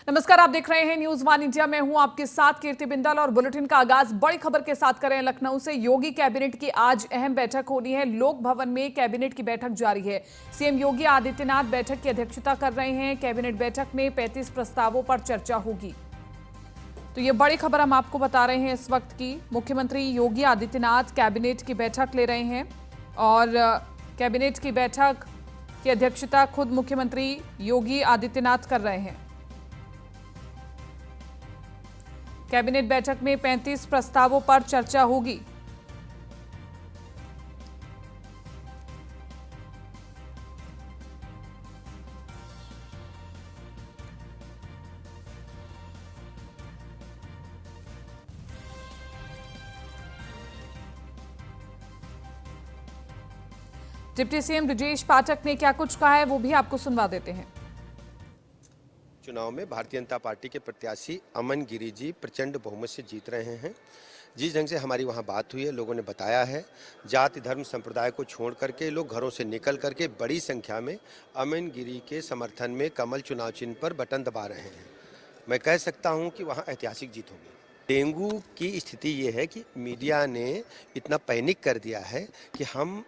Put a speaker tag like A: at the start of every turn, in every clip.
A: नमस्कार, आप देख रहे हैं न्यूज वन इंडिया। मैं हूं आपके साथ कीर्ति बिंदल और बुलेटिन का आगाज बड़ी खबर के साथ करें। लखनऊ से योगी कैबिनेट की आज अहम बैठक होनी है। लोक भवन में कैबिनेट की बैठक जारी है। सीएम योगी आदित्यनाथ बैठक की अध्यक्षता कर रहे हैं। कैबिनेट बैठक में 35 प्रस्तावों पर चर्चा होगी। तो ये बड़ी खबर हम आपको बता रहे हैं इस वक्त की। मुख्यमंत्री योगी आदित्यनाथ कैबिनेट की बैठक ले रहे हैं और कैबिनेट की बैठक की अध्यक्षता खुद मुख्यमंत्री योगी आदित्यनाथ कर रहे हैं। कैबिनेट बैठक में 35 प्रस्तावों पर चर्चा होगी। डिप्टी सीएम ब्रजेश पाठक ने क्या कुछ कहा है वो भी आपको सुनवा देते हैं।
B: चुनाव में भारतीय जनता पार्टी के प्रत्याशी अमन गिरी जी प्रचंड बहुमत से जीत रहे हैं। जिस ढंग से हमारी वहां बात हुई है, लोगों ने बताया है, जाति धर्म संप्रदाय को छोड़ करके लोग घरों से निकल करके बड़ी संख्या में अमन गिरी के समर्थन में कमल चुनाव चिन्ह पर बटन दबा रहे हैं। मैं कह सकता हूं कि वहां ऐतिहासिक जीत होगी। डेंगू की स्थिति ये है कि मीडिया ने इतना पैनिक कर दिया है कि हम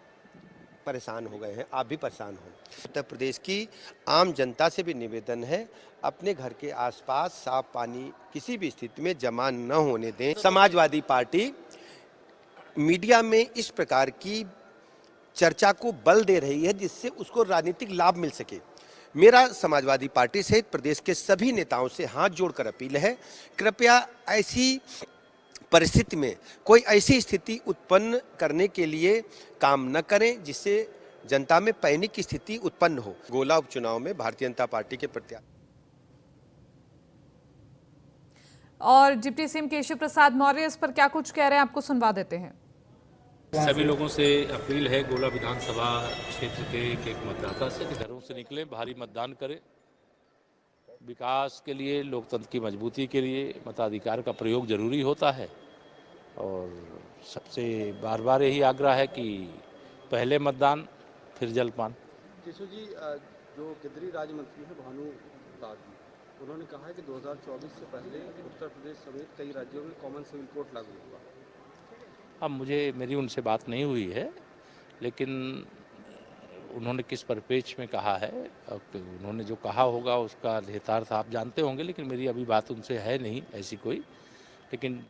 B: परेशान हो गए हैं, आप भी परेशान हो। उत्तर प्रदेश की आम जनता से भी निवेदन है, अपने घर के आसपास साफ पानी किसी भी स्थिति में जमा न होने दें। समाजवादी पार्टी मीडिया में इस प्रकार की चर्चा को बल दे रही है जिससे उसको राजनीतिक लाभ मिल सके। मेरा समाजवादी पार्टी सहित प्रदेश के सभी नेताओं से हाथ जोड़कर अपील है, कृपया ऐसी परिस्थिति में कोई ऐसी स्थिति उत्पन्न करने के लिए काम न करें जिससे जनता में पैनिक की स्थिति उत्पन्न हो। गोला उपचुनाव में भारतीय जनता पार्टी के प्रत्याशी
A: और डिप्टी सीएम केशव प्रसाद मौर्य इस पर क्या कुछ कह रहे हैं आपको सुनवा देते हैं।
C: सभी लोगों से अपील है, गोला विधानसभा क्षेत्र के एक मतदाता से कि घरों से निकलें, भारी मतदान करें। विकास के लिए, लोकतंत्र की मजबूती के लिए मताधिकार का प्रयोग जरूरी होता है और सबसे बार बार यही आग्रह है कि पहले मतदान फिर जलपान।
D: केशव जी, जो केंद्रीय राज्य मंत्री हैं भानु प्रसाद जी, उन्होंने कहा है कि 2024 से पहले उत्तर प्रदेश समेत कई राज्यों में कॉमन सिविल कोड लागू होगा।
C: अब मेरी उनसे बात नहीं हुई है, लेकिन उन्होंने किस परिप्रेक्ष्य में कहा है, उन्होंने जो कहा होगा उसका हितार्थ आप जानते होंगे, लेकिन मेरी अभी बात उनसे है नहीं ऐसी कोई। लेकिन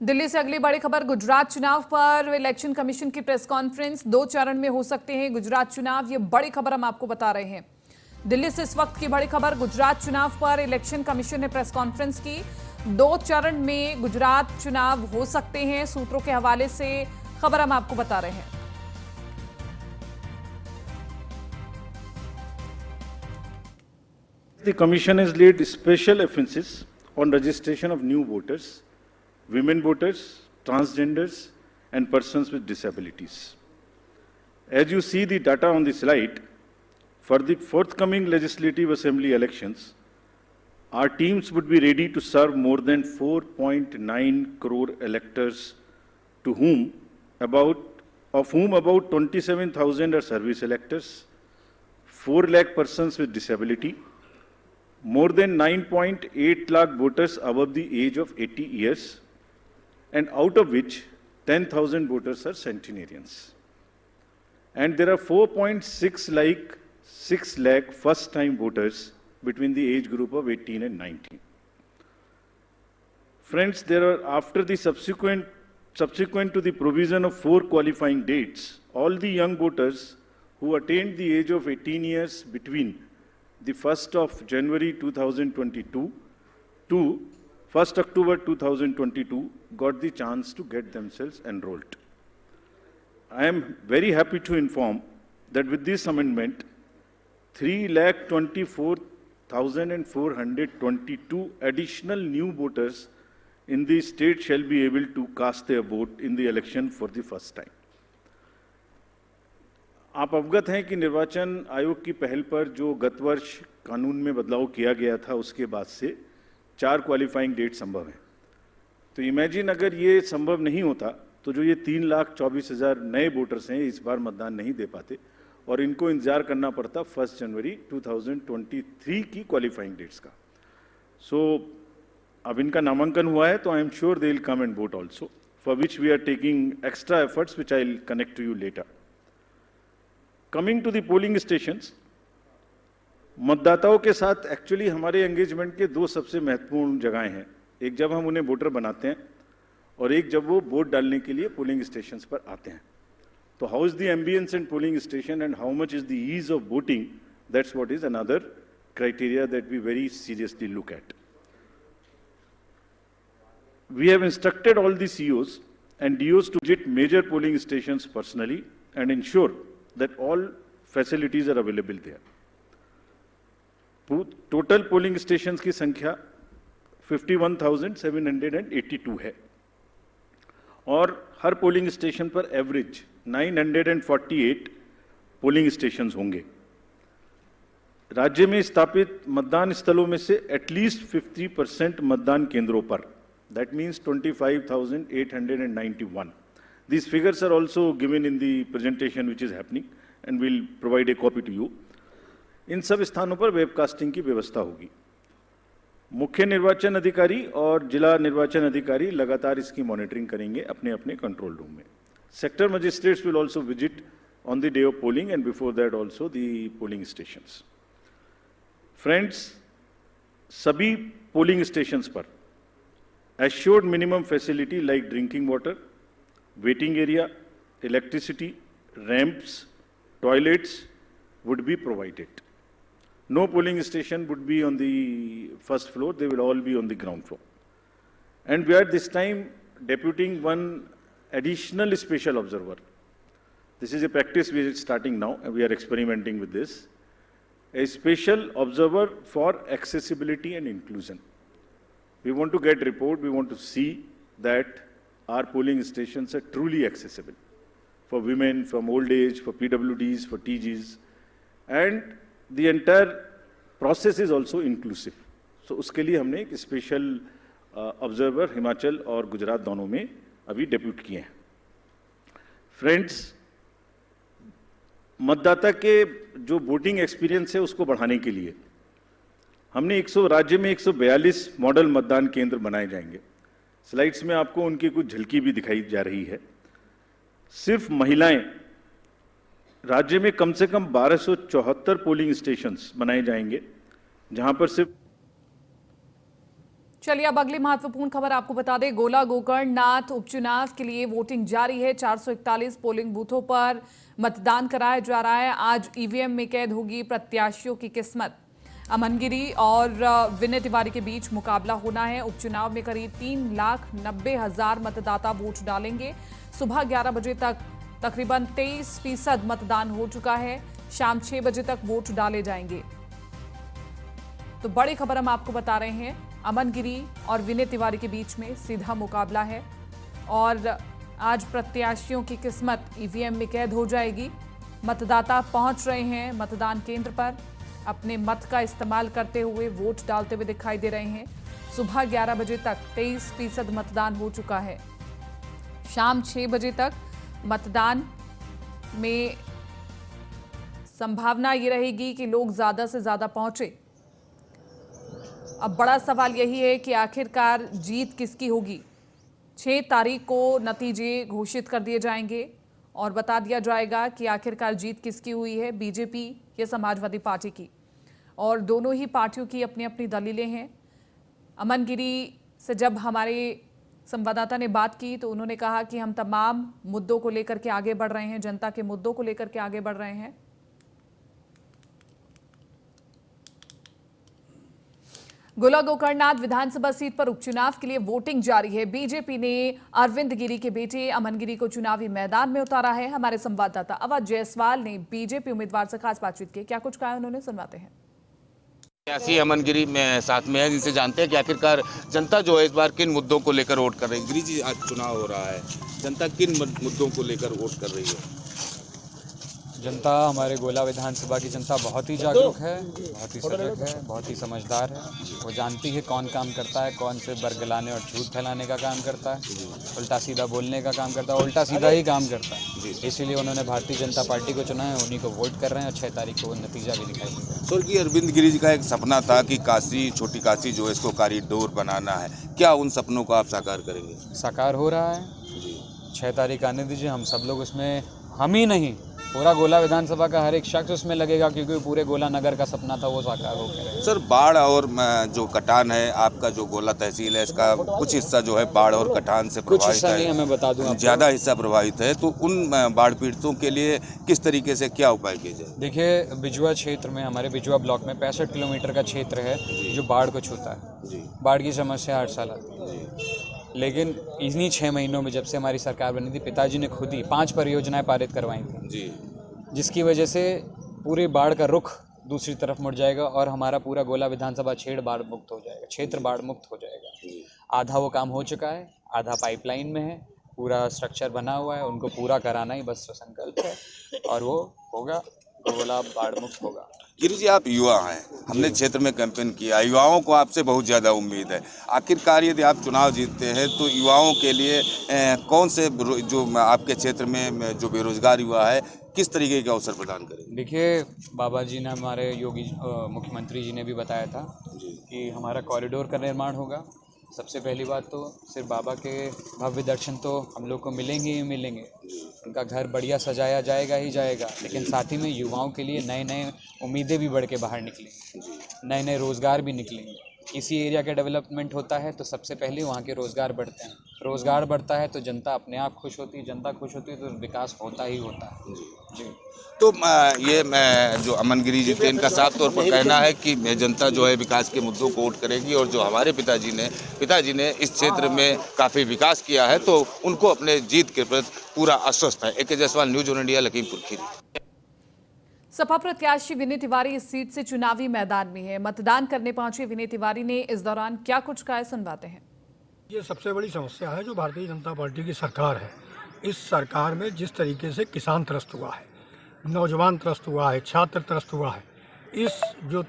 A: दिल्ली से अगली बड़ी खबर, गुजरात चुनाव पर इलेक्शन कमीशन की प्रेस कॉन्फ्रेंस। 2 चरण में हो सकते हैं गुजरात चुनाव, ये बड़ी खबर हम आपको बता रहे हैं। दिल्ली से इस वक्त की बड़ी खबर, गुजरात चुनाव पर इलेक्शन कमीशन ने प्रेस कॉन्फ्रेंस की। 2 चरण में गुजरात चुनाव हो सकते हैं, सूत्रों के हवाले से खबर हम आपको बता रहे हैं।
E: The Commission has laid special emphasis on registration of new voters, women voters, transgenders, and persons with disabilities. As you see the data on the slide, for the forthcoming Legislative Assembly elections, our teams would be ready to serve more than 4.9 crore electors, of whom about 27,000 are service electors, 4 lakh persons with disability, more than 9.8 lakh voters above the age of 80 years, and out of which 10,000 voters are centenarians. And there are 4.6 lakh first-time voters between the age group of 18 and 19. Friends, there are, after the subsequent to the provision of 4 qualifying dates, all the young voters who attained the age of 18 years between the 1st of January 2022 to 1st October 2022 got the chance to get themselves enrolled. I am very happy to inform that with this amendment, 3,24,422 additional new voters in the state shall be able to cast their vote in the election for the first time. आप अवगत हैं कि निर्वाचन आयोग की पहल पर जो गत वर्ष कानून में बदलाव किया गया था, उसके बाद से 4 क्वालिफाइंग डेट संभव है। तो इमेजिन अगर ये संभव नहीं होता तो जो ये 3,24,000 नए वोटर्स हैं इस बार मतदान नहीं दे पाते, और इनको इंतजार करना पड़ता 1 जनवरी 2023 की क्वालिफाइंग डेट्स का। सो अब इनका नामांकन हुआ है, तो I am sure they will come and vote also, for which we are taking extra efforts which I will connect to you later. Coming to the polling stations, मतदाताओं के साथ एक्चुअली हमारे एंगेजमेंट के दो सबसे महत्वपूर्ण जगहें हैं। एक जब हम उन्हें वोटर बनाते हैं और एक जब वो वोट डालने के लिए पोलिंग स्टेशंस पर आते हैं। तो how is the ambiance in polling station and how much is the ease of voting, that's what is another criteria that we very seriously look at. We have instructed all the CEOs and DOs to visit major polling stations personally and ensure that all facilities are available there. Total polling stations की संख्या 51,782 है और हर polling station पर average 948 polling stations होंगे। राज्य में स्थापित मतदान स्थलों में से एटलीस्ट 50% मतदान केंद्रों पर, that means 25,891. These figures are also given in the presentation which is happening and we'll provide a copy to you. इन सब स्थानों पर वेबकास्टिंग की व्यवस्था होगी। मुख्य निर्वाचन अधिकारी और जिला निर्वाचन अधिकारी लगातार इसकी मॉनिटरिंग करेंगे अपने अपने कंट्रोल रूम में। Sector magistrates will also visit on the day of polling and before that also the polling stations. Friends, सभी पोलिंग स्टेशंस पर assured minimum facility like drinking water, waiting area, electricity, ramps, toilets would be provided. No polling station would be on the first floor, they will all be on the ground floor. And we are this time deputing one additional special observer. This is a practice we are starting now and we are experimenting with this. A special observer for accessibility and inclusion. We want to get report, we want to see that our polling stations are truly accessible for women, from old age, for PWDs, for TGs, and the entire process is also inclusive. So उसके लिए हमने एक special observer Himachal और गुजरात दोनों में अभी depute किए हैं। फ्रेंड्स, मतदाता के जो वोटिंग एक्सपीरियंस है उसको बढ़ाने के लिए हमने राज्य में 142 मॉडल मतदान केंद्र बनाए जाएंगे। स्लाइड्स में आपको उनकी कुछ झलकी भी दिखाई जा रही है। सिर्फ महिलाएं, राज्य में कम से कम 1274 पोलिंग स्टेशंस बनाए जाएंगे जहां पर सिर्फ।
A: चलिए अब अगली महत्वपूर्ण खबर आपको बता दें। गोला गोकर्णनाथ उपचुनाव के लिए वोटिंग जारी है। 441 पोलिंग बूथों पर मतदान कराया जा रहा है। आज ईवीएम में कैद होगी प्रत्याशियों की किस्मत। अमन गिरी और विनय तिवारी के बीच मुकाबला होना है। उपचुनाव में करीब 3,90,000 मतदाता वोट डालेंगे। सुबह 11 बजे तक तकरीबन 23% मतदान हो चुका है। शाम 6 बजे तक वोट डाले जाएंगे। तो बड़ी खबर हम आपको बता रहे हैं, अमन गिरी और विनय तिवारी के बीच में सीधा मुकाबला है और आज प्रत्याशियों की किस्मत ईवीएम में कैद हो जाएगी। मतदाता पहुंच रहे हैं मतदान केंद्र पर, अपने मत का इस्तेमाल करते हुए वोट डालते हुए दिखाई दे रहे हैं। सुबह 11 बजे तक 23% मतदान हो चुका है। शाम 6 बजे तक मतदान में संभावना ये रहेगी कि लोग ज्यादा से ज्यादा पहुंचे। अब बड़ा सवाल यही है कि आखिरकार जीत किसकी होगी। 6 तारीख को नतीजे घोषित कर दिए जाएंगे और बता दिया जाएगा कि आखिरकार जीत किसकी हुई है, बीजेपी या समाजवादी पार्टी की। और दोनों ही पार्टियों की अपनी अपनी दलीलें हैं। अमन गिरी से जब हमारे संवाददाता ने बात की तो उन्होंने कहा कि हम तमाम मुद्दों को लेकर के आगे बढ़ रहे हैं, जनता के मुद्दों को लेकर के आगे बढ़ रहे हैं। गोला गोकर्णनाथ विधानसभा सीट पर उपचुनाव के लिए वोटिंग जारी है। बीजेपी ने अरविंद गिरी के बेटे अमन गिरी को चुनावी मैदान में उतारा है। हमारे संवाददाता अवध जायसवाल ने बीजेपी उम्मीदवार से खास बातचीत की। क्या कुछ कहा उन्होंने, सुनवाते हैं।
F: प्रत्याशी अमन गिरी में साथ में है, जिनसे जानते हैं कि आखिरकार जनता जो है इस बार किन मुद्दों को लेकर वोट कर रही है। गिरी जी, आज चुनाव हो रहा है, जनता किन मुद्दों को लेकर वोट कर रही है?
G: जनता, हमारे गोला विधानसभा की जनता बहुत ही जागरूक है, बहुत ही सजग है, बहुत ही समझदार है। वो जानती है कौन काम करता है, कौन से बरगलाने और झूठ फैलाने का काम करता है, उल्टा सीधा बोलने का काम करता है, उल्टा सीधा ही काम करता है। इसीलिए उन्होंने भारतीय जनता पार्टी को चुना है, उन्हीं को वोट कर रहे हैं और 6 तारीख को वो नतीजा भी दिखाई देगा।
F: स्वर्गीय अरविंद गिरी जी का एक सपना था कि काशी, छोटी काशी जो है इसको कॉरिडोर बनाना है। क्या उन सपनों को आप साकार करेंगे?
G: साकार हो रहा है। 6 तारीख आने दीजिए, हम सब लोग उसमें, हम ही नहीं, पूरा गोला विधानसभा का हर एक शख्स उसमें लगेगा, क्योंकि पूरे गोला नगर का सपना था, वो साकार हो गया।
F: सर, बाढ़ और जो कटान है, आपका जो गोला तहसील है इसका कुछ हिस्सा जो है बाढ़ और कटान से
G: कुछ
F: प्रभावित
G: हिस्सा नहीं,
F: है,
G: हमें बता दूं आपको।
F: ज़्यादा हिस्सा प्रभावित है, तो उन बाढ़ पीड़ितों के लिए किस तरीके से क्या उपाय किए जाए?
G: देखिए, बिजुआ क्षेत्र में, हमारे बिजुआ ब्लॉक में 65 किलोमीटर का क्षेत्र है जो बाढ़ को छूता है। बाढ़ की समस्या 8 साल आती है, लेकिन इन्हीं 6 महीनों में जब से हमारी सरकार बनी थी, पिताजी ने खुद ही 5 परियोजनाएं पारित करवाई थी, जिसकी वजह से पूरी बाढ़ का रुख दूसरी तरफ मुड़ जाएगा और हमारा पूरा गोला विधानसभा क्षेत्र बाढ़ मुक्त हो जाएगा, क्षेत्र बाढ़ मुक्त हो जाएगा। आधा वो काम हो चुका है, आधा पाइपलाइन में है, पूरा स्ट्रक्चर बना हुआ है, उनको पूरा कराना ही बस संकल्प है और वो होगा, गोला बाढ़ मुक्त होगा।
F: गिरी जी, आप युवा हैं, हमने क्षेत्र में कैंपेन किया, युवाओं को आपसे बहुत ज़्यादा उम्मीद है। आखिरकार यदि आप चुनाव जीतते हैं तो युवाओं के लिए कौन से जो आपके क्षेत्र में जो बेरोजगार युवा है, किस तरीके के अवसर प्रदान करेंगे?
G: देखिए, बाबा जी ने, हमारे योगी मुख्यमंत्री जी ने भी बताया था कि हमारा कॉरिडोर का निर्माण होगा। सबसे पहली बात तो सिर्फ बाबा के भव्य दर्शन तो हम लोग को मिलेंगे ही मिलेंगे, उनका घर बढ़िया सजाया जाएगा ही जाएगा, लेकिन साथ ही में युवाओं के लिए नए नए उम्मीदें भी बढ़ के बाहर निकलेंगी, नए नए रोज़गार भी निकलेंगे। किसी एरिया का डेवलपमेंट होता है तो सबसे पहले वहाँ के रोज़गार बढ़ते हैं, रोज़गार बढ़ता है तो जनता अपने आप खुश होती है, जनता खुश होती है तो विकास होता ही होता है। जी,
F: तो ये जो अमन गिरी जी थे, इनका साफ तौर पर कहना है कि जनता जो है विकास के मुद्दों को वोट करेगी और जो हमारे पिताजी ने इस क्षेत्र में काफ़ी विकास किया है तो उनको अपने जीत के प्रति पूरा आश्वस्त है। AK Jaiswal, news 1 India, Lakhimpur Kheri.
A: Sapa प्रत्याशी विनय तिवारी इस सीट से चुनावी मैदान में है। मतदान करने पहुंचे विनय तिवारी ने इस दौरान क्या कुछ कहा, सुनवाते हैं।
H: ये सबसे बड़ी समस्या है जो भारतीय जनता पार्टी की सरकार है। इस सरकार में जिस तरीके से किसान त्रस्त हुआ है, नौजवान त्रस्त हुआ है, छात्र त्रस्त हुआ है, इस जो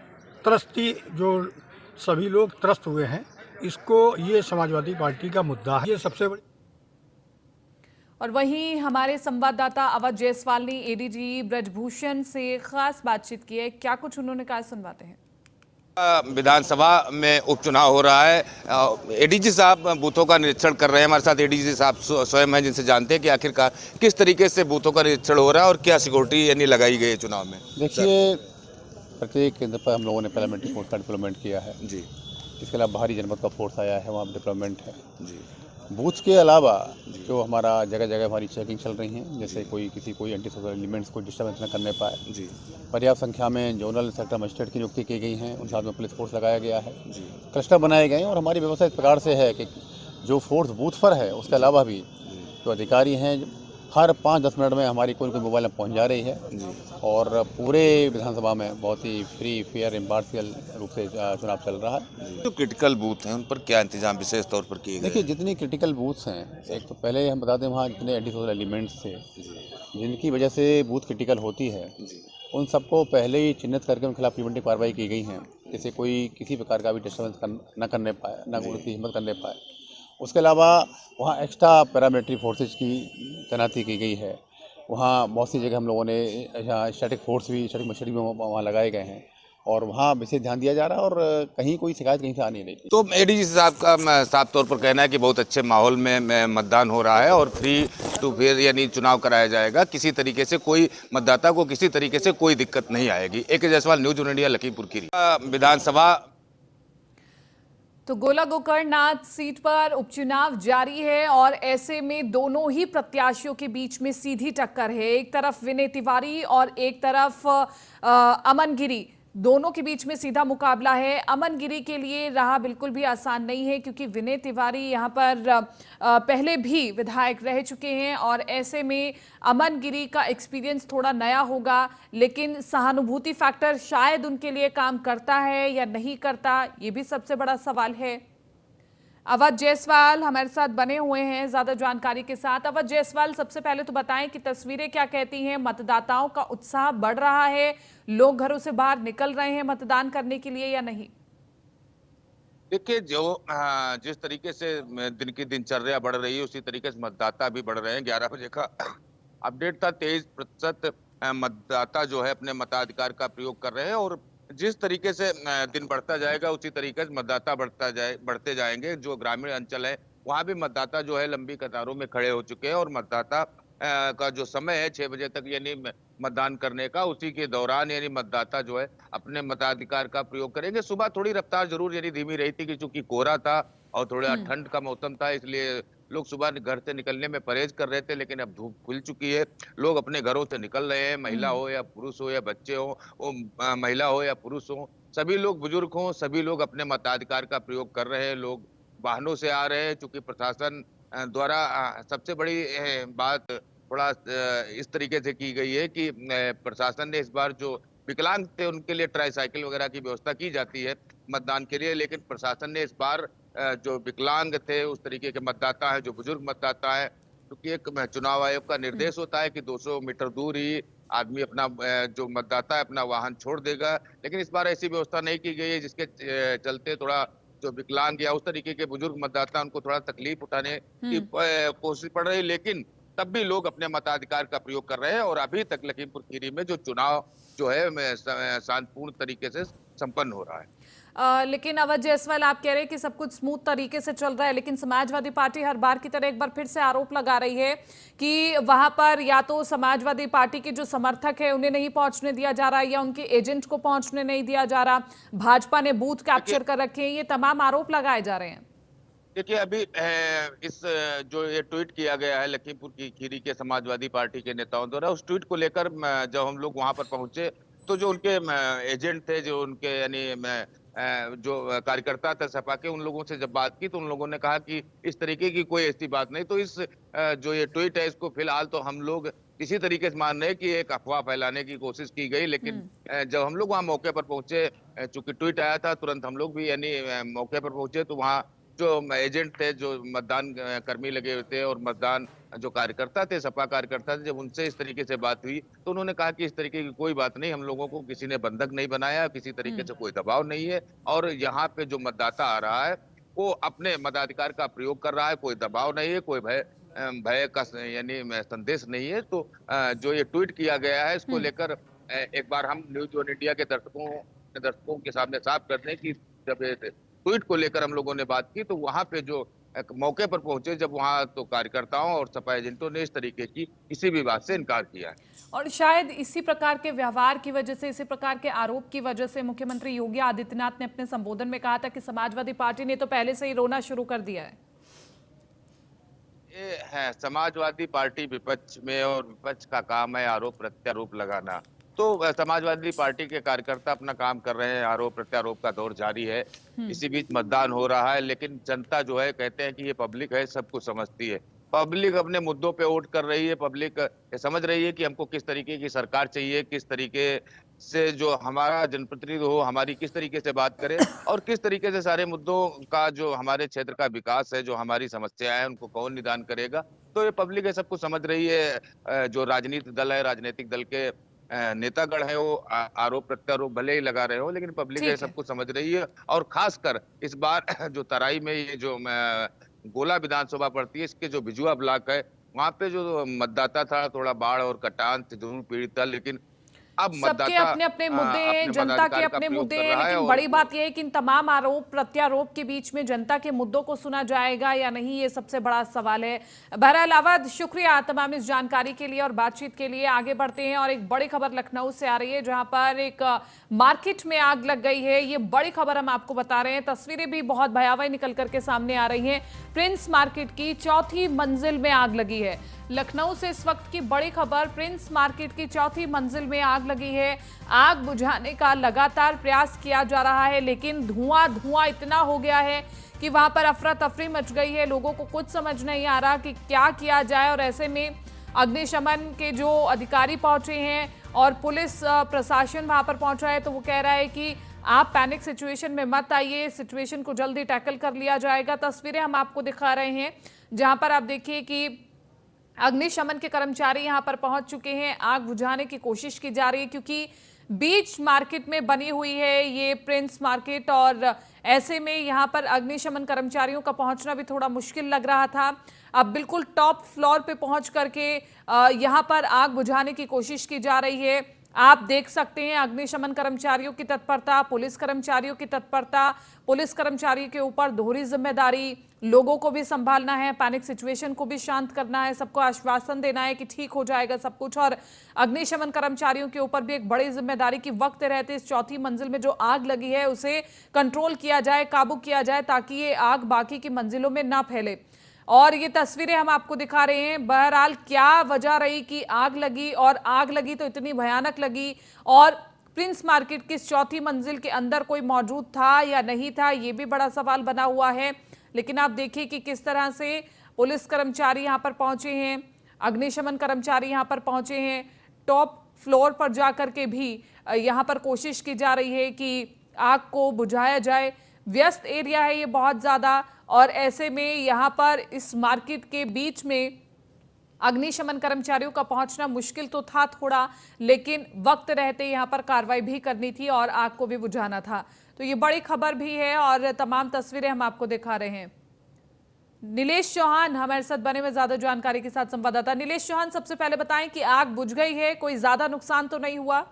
H: त्रस्ती जो सभी लोग त्रस्त हुए हैं, इसको ये समाजवादी पार्टी का मुद्दा है। ये सबसे बड़ी।
A: और वहीं हमारे संवाददाता अवध जायसवाल ने ADG ब्रजभूषण से खास बातचीत की है, क्या कुछ उन्होंने कहा, सुनवाते हैं।
F: विधानसभा में उपचुनाव हो रहा है। ADG साहब बूथों का निरीक्षण कर रहे हैं, हमारे साथ ADG साहब स्वयं हैं, जिनसे जानते हैं कि आखिरकार किस तरीके से बूथों का निरीक्षण हो रहा है और क्या सिक्योरिटी यानी लगाई गई है चुनाव में।
I: देखिए, प्रत्येक केंद्र पर हम लोगों ने पैरामिलिट्री फोर्स का डिप्लॉयमेंट किया है
F: जी।
I: इसके अलावा बाहरी जनपद का फोर्स आया है, वहाँ डिप्लॉयमेंट है
F: जी।
I: बूथ के अलावा जो हमारा जगह जगह हमारी चेकिंग चल रही है, जैसे कोई एंटी सोशल एलिमेंट्स को डिस्टर्बेंस न करने पाए
F: जी।
I: पर्याप्त संख्या में जोनल सेक्टर मजिस्ट्रेट की नियुक्ति की गई है, उन साथ में पुलिस फोर्स लगाया गया है जी। क्लस्टर बनाए गए हैं और हमारी व्यवस्था इस प्रकार से है कि जो फोर्स बूथ पर है उसके अलावा भी जो अधिकारी हैं हर 5-10 मिनट में हमारी कोई मोबाइल में पहुँच जा रही है जी। और पूरे विधानसभा में बहुत ही फ्री, फेयर, इम्पार्शियल रूप से चुनाव चल रहा है।
F: जो क्रिटिकल बूथ हैं उन पर क्या इंतजाम विशेष तौर पर किए गए?
I: देखिए, जितनी क्रिटिकल बूथ्स हैं, एक तो पहले हम बता दें वहाँ जितने एंटी सोशल एलिमेंट्स थे जिनकी वजह से बूथ क्रिटिकल होती है, उन सबको पहले ही चिन्हित करके उनके खिलाफ प्रिवेंटिव कार्रवाई की गई है, जैसे कोई किसी प्रकार का भी डिस्टर्बेंस न करने पाए, न उनकी हिम्मत करने पाए। उसके अलावा वहाँ एक्स्ट्रा पैरामिलिट्री फोर्सेज की तैनाती की गई है। वहाँ बहुत सी जगह हम लोगों ने स्टैटिक फोर्स भी, स्टैटिक मशीनरी भी वहाँ लगाए गए हैं और वहाँ विशेष ध्यान दिया जा रहा है और कहीं कोई शिकायत कहीं से आ नहीं रही।
F: तो ADG साहब का साफ तौर पर कहना है कि बहुत अच्छे माहौल में मतदान हो रहा है और फ्री टू फेयर यानी चुनाव कराया जाएगा, किसी तरीके से कोई मतदाता को किसी तरीके से कोई दिक्कत नहीं आएगी। AK Jaiswal, news 1 India, Lakhimpur Kheri. विधानसभा
A: तो गोला गोकर्णनाथ सीट पर उपचुनाव जारी है और ऐसे में दोनों ही प्रत्याशियों के बीच में सीधी टक्कर है। एक तरफ विनय तिवारी और एक तरफ अमन गिरी, दोनों के बीच में सीधा मुकाबला है। अमन गिरी के लिए राह बिल्कुल भी आसान नहीं है क्योंकि विनय तिवारी यहाँ पर पहले भी विधायक रह चुके हैं और ऐसे में अमन गिरी का एक्सपीरियंस थोड़ा नया होगा, लेकिन सहानुभूति फैक्टर शायद उनके लिए काम करता है या नहीं करता, ये भी सबसे बड़ा सवाल है। अवध जायसवाल हमारे साथ बने हुए हैं ज्यादा जानकारी के साथ। अवध जायसवाल, सबसे पहले तो बताएं कि तस्वीरें क्या कहती हैं, मतदाताओं का उत्साह बढ़ रहा है, लोग घरों से बाहर निकल रहे हैं मतदान करने के लिए या नहीं?
F: देखिए जिस तरीके से दिन की दिनचर्या बढ़ रही है उसी तरीके से मतदाता भी बढ़ रहे हैं। 11 बजे का अपडेट था, 23% मतदाता जो है अपने मताधिकार का प्रयोग कर रहे हैं और जिस तरीके से दिन बढ़ता जाएगा उसी तरीके से मतदाता बढ़ते जाएंगे। जो ग्रामीण अंचल है वहाँ भी मतदाता जो है लंबी कतारों में खड़े हो चुके हैं और मतदाता का जो समय है 6 बजे तक यानी मतदान करने का, उसी के दौरान यानी मतदाता जो है अपने मताधिकार का प्रयोग करेंगे। सुबह थोड़ी रफ्तार जरूर यानी धीमी रही थी कि चूंकि कोहरा था और थोड़ा ठंड का मौसम था, इसलिए लोग सुबह घर से निकलने में परहेज कर रहे थे, लेकिन अब धूप खुल चुकी है, लोग अपने घरों से निकल रहे हैं। महिला हो या पुरुष हो या बच्चे हो, महिला हो या पुरुष हो, सभी लोग, बुजुर्ग हो, सभी लोग अपने मताधिकार का प्रयोग कर रहे हैं। लोग वाहनों से आ रहे हैं, चूंकि प्रशासन द्वारा सबसे बड़ी बात थोड़ा इस तरीके से की गई है कि प्रशासन ने इस बार जो विकलांग थे उनके लिए ट्राईसाइकिल वगैरह की व्यवस्था की जाती है मतदान के लिए, लेकिन प्रशासन ने इस बार जो विकलांग थे उस तरीके के मतदाता है, जो बुजुर्ग मतदाता है, क्योंकि एक चुनाव आयोग का निर्देश होता है कि 200 मीटर दूर ही आदमी अपना जो मतदाता है अपना वाहन छोड़ देगा, लेकिन इस बार ऐसी व्यवस्था नहीं की गई है, जिसके चलते थोड़ा जो विकलांग या उस तरीके के बुजुर्ग मतदाता उनको थोड़ा तकलीफ उठाने की कोशिश पड़ रही है, लेकिन तब भी लोग अपने मताधिकार का प्रयोग कर रहे हैं और अभी तक लखीमपुर खीरी में जो चुनाव जो है शांतिपूर्ण तरीके से संपन्न हो रहा है।
A: लेकिन अवध जायसवाल, आप कह रहे हैं कि सब कुछ स्मूथ तरीके से चल रहा है, लेकिन समाजवादी पार्टी हर बार की तरह एक बार फिर से आरोप लगा रही है कि वहां पर या तो समाजवादी पार्टी के जो समर्थक है उन्हें नहीं पहुंचने दिया जा रहा या उनके एजेंट को पहुंचने नहीं दिया जा रहा, भाजपा ने बूथ कैप्चर कर रखे हैं, ये तमाम आरोप लगाए जा रहे हैं।
F: देखिए अभी इस जो ये ट्वीट किया गया है लखीमपुर की खीरी के समाजवादी पार्टी के नेताओं द्वारा, उस ट्वीट को लेकर जब हम लोग वहां पर पहुंचे तो जो उनके एजेंट थे, जो उनके यानी जो कार्यकर्ता थे सपा के, उन लोगों से जब बात की तो उन लोगों ने कहा कि इस तरीके की कोई ऐसी बात नहीं। तो इस जो ये ट्वीट है इसको फिलहाल तो हम लोग इसी तरीके से मान रहे हैं कि एक अफवाह फैलाने की कोशिश की गई, लेकिन जब हम लोग वहाँ मौके पर पहुंचे, चूंकि ट्वीट आया था तुरंत हम लोग भी यानी मौके पर पहुंचे तो वहाँ जो एजेंट थे, जो मतदान कर्मी लगे हुए थे और मतदान जो कार्यकर्ता थे, सपा कार्यकर्ता थे, जब उनसे इस तरीके से बात हुई तो उन्होंने कहा कि इस तरीके की कोई बात नहीं, हम लोगों को किसी ने बंधक नहीं बनाया, किसी तरीके से कोई दबाव नहीं है और यहाँ पे जो मतदाता आ रहा है वो अपने मताधिकार का प्रयोग कर रहा है, कोई दबाव नहीं है, कोई भय का यानी संदेश नहीं है। तो जो ये ट्वीट किया गया है इसको लेकर एक बार हम न्यूज वन इंडिया के दर्शकों के सामने साफ कर दें कि जब ट्वीट को लेकर हम लोगों ने बात की तो वहां पे जो मौके पर पहुंचे जब वहां तो कार्यकर्ताओं और सपा एजेंटों ने इस तरीके की किसी भी बात से इनकार किया है।
A: और शायद इसी प्रकार के व्यवहार की वजह से, इसी प्रकार के आरोप की वजह से मुख्यमंत्री योगी आदित्यनाथ ने अपने संबोधन में कहा था कि समाजवादी पार्टी ने तो पहले से ही रोना शुरू कर दिया है।
F: ये है समाजवादी पार्टी विपक्ष में और विपक्ष का काम है आरोप प्रत्यारोप लगाना। तो समाजवादी पार्टी के कार्यकर्ता अपना काम कर रहे हैं, आरोप प्रत्यारोप का दौर जारी है। इसी बीच मतदान हो रहा है, लेकिन जनता जो है कहते हैं कि ये पब्लिक है, सब कुछ समझती है, पब्लिक अपने मुद्दों पे वोट कर रही है, पब्लिक समझ रही है कि हमको किस तरीके की सरकार चाहिए, किस तरीके से जो हमारा जनप्रतिनिधि हो हमारी किस तरीके से बात करे और किस तरीके से सारे मुद्दों का जो हमारे क्षेत्र का विकास है, जो हमारी समस्या है उनको कौन निदान करेगा। तो ये पब्लिक है, सब कुछ समझ रही है। जो राजनीतिक दल है, राजनीतिक दल के नेतागण है वो आरोप प्रत्यारोप भले ही लगा रहे हो, लेकिन पब्लिक है सब कुछ समझ रही है। और खासकर इस बार जो तराई में ये जो गोला विधानसभा पड़ती है, इसके जो बिजुआ ब्लॉक है वहां पे जो मतदाता था थोड़ा बाढ़ और कटान से जरूर पीड़ित था, लेकिन अब
A: सबके अपने अपने मुद्दे हैं, जनता के अपने मुद्दे हैं, लेकिन बड़ी बात यह है कि इन तमाम आरोप प्रत्यारोप के बीच में जनता के मुद्दों को सुना जाएगा या नहीं, ये सबसे बड़ा सवाल है। बहरहाल अवध, शुक्रिया तमाम इस जानकारी के लिए और बातचीत के लिए। आगे बढ़ते हैं और एक बड़ी खबर लखनऊ से आ रही है जहां पर एक मार्केट में आग लग गई है। ये बड़ी खबर हम आपको बता रहे हैं, तस्वीरें भी बहुत भयावह निकल करके सामने आ रही हैं। प्रिंस मार्केट की 4थी मंजिल में आग लगी है। लखनऊ से इस वक्त की बड़ी खबर, प्रिंस मार्केट की 4थी मंजिल में आग लगी है। आग बुझाने का लगातार प्रयास किया जा रहा है, लेकिन धुआं इतना हो गया है कि वहां पर अफरा तफरी मच गई है। लोगों को कुछ समझ नहीं आ रहा कि क्या किया जाए और ऐसे में अग्निशमन के जो अधिकारी पहुंचे हैं और पुलिस प्रशासन वहां पर पहुंचा है तो वो कह रहा है कि आप पैनिक सिचुएशन में मत आइए, सिचुएशन को जल्दी टैकल कर लिया जाएगा। तस्वीरें हम आपको दिखा रहे हैं जहां पर आप देखिए कि अग्निशमन के कर्मचारी यहां पर पहुंच चुके हैं। आग बुझाने की कोशिश की जा रही है क्योंकि बीच मार्केट में बनी हुई है ये प्रिंस मार्केट, और ऐसे में यहां पर अग्निशमन कर्मचारियों का पहुंचना भी थोड़ा मुश्किल लग रहा था। अब बिल्कुल टॉप फ्लोर पे पहुंच करके यहां पर आग बुझाने की कोशिश की जा रही है। आप देख सकते हैं अग्निशमन कर्मचारियों की तत्परता, पुलिस कर्मचारियों की तत्परता। पुलिस कर्मचारियों के ऊपर दोहरी जिम्मेदारी, लोगों को भी संभालना है, पैनिक सिचुएशन को भी शांत करना है, सबको आश्वासन देना है कि ठीक हो जाएगा सब कुछ। और अग्निशमन कर्मचारियों के ऊपर भी एक बड़ी जिम्मेदारी कि वक्त रहते इस चौथी मंजिल में जो आग लगी है उसे कंट्रोल किया जाए, काबू किया जाए, ताकि ये आग बाकी की मंजिलों में ना फैले। और ये तस्वीरें हम आपको दिखा रहे हैं। बहरहाल क्या वजह रही कि आग लगी, और आग लगी तो इतनी भयानक लगी, और प्रिंस मार्केट की चौथी मंजिल के अंदर कोई मौजूद था या नहीं था, ये भी बड़ा सवाल बना हुआ है। लेकिन आप देखिए कि किस तरह से पुलिस कर्मचारी यहाँ पर पहुंचे हैं, अग्निशमन कर्मचारी यहाँ पर पहुंचे हैं। टॉप फ्लोर पर जाकर के भी यहाँ पर कोशिश की जा रही है कि आग को बुझाया जाए। व्यस्त एरिया है ये बहुत ज़्यादा, और ऐसे में यहाँ पर इस मार्केट के बीच में अग्निशमन कर्मचारियों का पहुंचना मुश्किल तो था थोड़ा, लेकिन वक्त रहते यहाँ पर कार्रवाई भी करनी थी और आग को भी बुझाना था। तो ये बड़ी खबर भी है और तमाम तस्वीरें हम आपको दिखा रहे हैं। नीलेश चौहान हमारे साथ बने हुए ज्यादा जानकारी के साथ संवाददाता। नीलेश चौहान, सबसे पहले बताएं कि आग बुझ गई है, कोई ज्यादा नुकसान तो नहीं हुआ?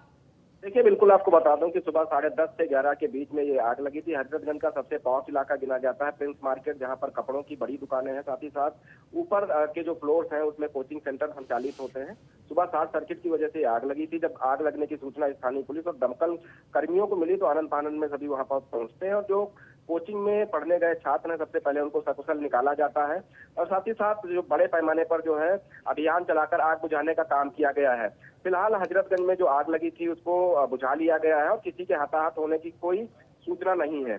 J: देखिए, बिल्कुल आपको बता दूं कि सुबह 10:30 से 11 के बीच में ये आग लगी थी। हजरतगंज का सबसे पॉश इलाका गिना जाता है प्रिंस मार्केट, जहां पर कपड़ों की बड़ी दुकानें हैं। साथ ही साथ ऊपर के जो फ्लोर्स हैं उसमें कोचिंग सेंटर संचालित होते हैं। सुबह शॉर्ट सर्किट की वजह से आग लगी थी। जब आग लगने की सूचना स्थानीय पुलिस और दमकल कर्मियों को मिली तो आनंद फानंद में सभी वहां पर पहुंचते हैं, और जो कोचिंग में पढ़ने गए छात्र हैं सबसे पहले उनको सकुशल निकाला जाता है, और साथ ही साथ जो बड़े पैमाने पर जो है अभियान चलाकर आग बुझाने का काम किया गया है। फिलहाल हजरतगंज में जो आग लगी थी उसको बुझा लिया गया है और किसी के हताहत होने की कोई सूचना नहीं है।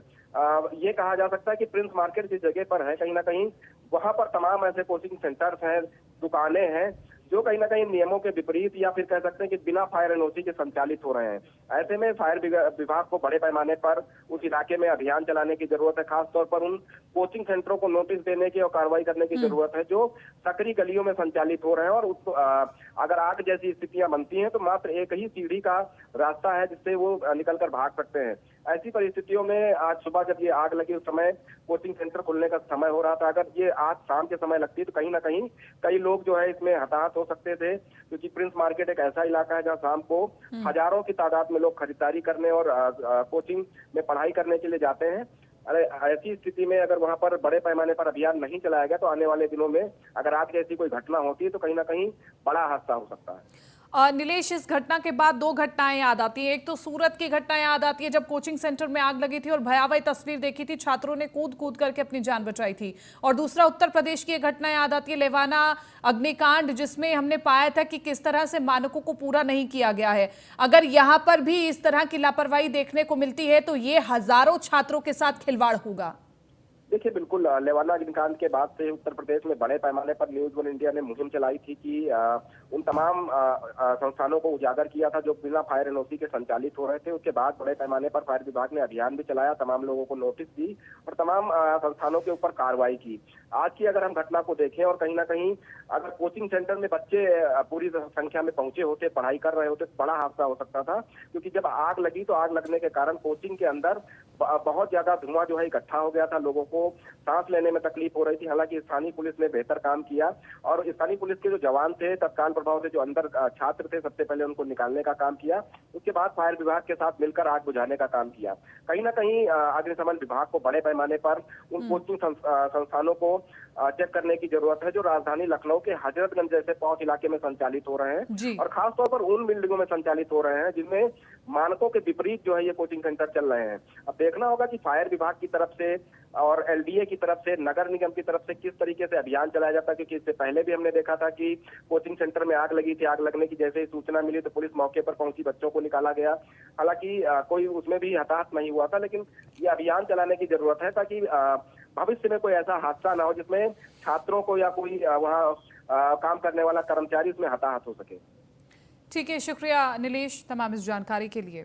J: ये कहा जा सकता है कि प्रिंस मार्केट जिस जगह पर है, कहीं ना कहीं वहां पर तमाम ऐसे कोचिंग सेंटर्स हैं, दुकानें हैं जो कहीं ना कहीं नियमों के विपरीत या फिर कह सकते हैं कि बिना फायर एनओसी के संचालित हो रहे हैं। ऐसे में फायर विभाग को बड़े पैमाने पर उस इलाके में अभियान चलाने की जरूरत है। खासतौर पर उन कोचिंग सेंटरों को नोटिस देने की और कार्रवाई करने की जरूरत है जो सकरी गलियों में संचालित हो रहे हैं, और उसको अगर आग जैसी स्थितियां बनती हैं तो मात्र एक ही सीढ़ी का रास्ता है जिससे वो निकलकर भाग सकते हैं। ऐसी परिस्थितियों में आज सुबह जब ये आग लगी उस समय कोचिंग सेंटर खुलने का समय हो रहा था। अगर ये आज शाम के समय लगती तो कहीं ना कहीं कई लोग जो है इसमें हताहत हो सकते थे, क्योंकि प्रिंस मार्केट एक ऐसा इलाका है जहां शाम को हजारों की तादाद में लोग खरीदारी करने और कोचिंग में पढ़ाई करने के लिए जाते हैं। अरे ऐसी स्थिति में अगर वहां पर बड़े पैमाने पर अभियान नहीं चलाया गया तो आने वाले दिनों में अगर आग जैसी कोई घटना होती है तो कहीं ना कहीं बड़ा हादसा हो सकता है।
A: नीलेश, इस घटना के बाद दो घटनाएं याद आती हैं। एक तो सूरत की घटना याद आती है जब कोचिंग सेंटर में आग लगी थी और भयावह तस्वीर देखी थी, छात्रों ने कूद कूद करके अपनी जान बचाई थी। और दूसरा उत्तर प्रदेश की एक घटना याद आती है, लेवाना अग्निकांड, जिसमें हमने पाया था कि किस तरह से मानकों को पूरा नहीं किया गया है। अगर यहाँ पर भी इस तरह की लापरवाही देखने को मिलती है तो ये हजारों छात्रों के साथ खिलवाड़ होगा।
J: देखिए, बिल्कुल लेवाना अग्निकांड के बाद से उत्तर प्रदेश में बड़े पैमाने पर न्यूज वन इंडिया ने मुहिम चलाई थी कि उन तमाम संस्थानों को उजागर किया था जो बिना फायर एनओसी के संचालित हो रहे थे। उसके बाद बड़े पैमाने पर फायर विभाग ने अभियान भी चलाया, तमाम लोगों को नोटिस दी और तमाम संस्थानों के ऊपर कार्रवाई की। आज की अगर हम घटना को देखें और कहीं ना कहीं अगर कोचिंग सेंटर में बच्चे पूरी संख्या में पहुंचे होते, पढ़ाई कर रहे होते तो बड़ा हादसा हो सकता था, क्योंकि जब आग लगी तो आग लगने के कारण कोचिंग के अंदर बहुत ज्यादा धुआं जो है इकट्ठा हो गया था, लोगों को सांस लेने में तकलीफ हो रही थी। हालांकि स्थानीय पुलिस ने बेहतर काम किया और स्थानीय पुलिस के जो जवान थे तत्काल प्रभाव से जो अंदर छात्र थे सबसे पहले उनको निकालने का काम किया, उसके बाद फायर विभाग के साथ मिलकर आग बुझाने का काम किया। कहीं ना कहीं अग्निशमन विभाग को बड़े पैमाने पर उन कोचिंग संस्थानों को चेक करने की जरूरत है जो राजधानी लखनऊ के हजरतगंज जैसे पौष इलाके में संचालित हो रहे हैं और खासतौर पर उन बिल्डिंगों में संचालित हो रहे हैं जिनमें मानकों के विपरीत जो है ये कोचिंग सेंटर चल रहे हैं। अब देखना होगा कि फायर विभाग की तरफ से और एलडीए की तरफ से, नगर निगम की तरफ से किस तरीके से अभियान चलाया जाता है, क्योंकि इससे पहले भी हमने देखा था कि कोचिंग सेंटर में आग लगी थी। आग लगने की जैसे ही सूचना मिली तो पुलिस मौके पर पहुंची, बच्चों को निकाला गया। हालांकि कोई उसमें भी हताहत नहीं हुआ था, लेकिन ये अभियान चलाने की जरूरत है ताकि भविष्य में कोई ऐसा हादसा ना हो जिसमें छात्रों को या कोई वहाँ काम करने वाला कर्मचारी उसमें हताहत हो सके।
A: ठीक है, शुक्रिया नीलेश तमाम इस जानकारी के लिए।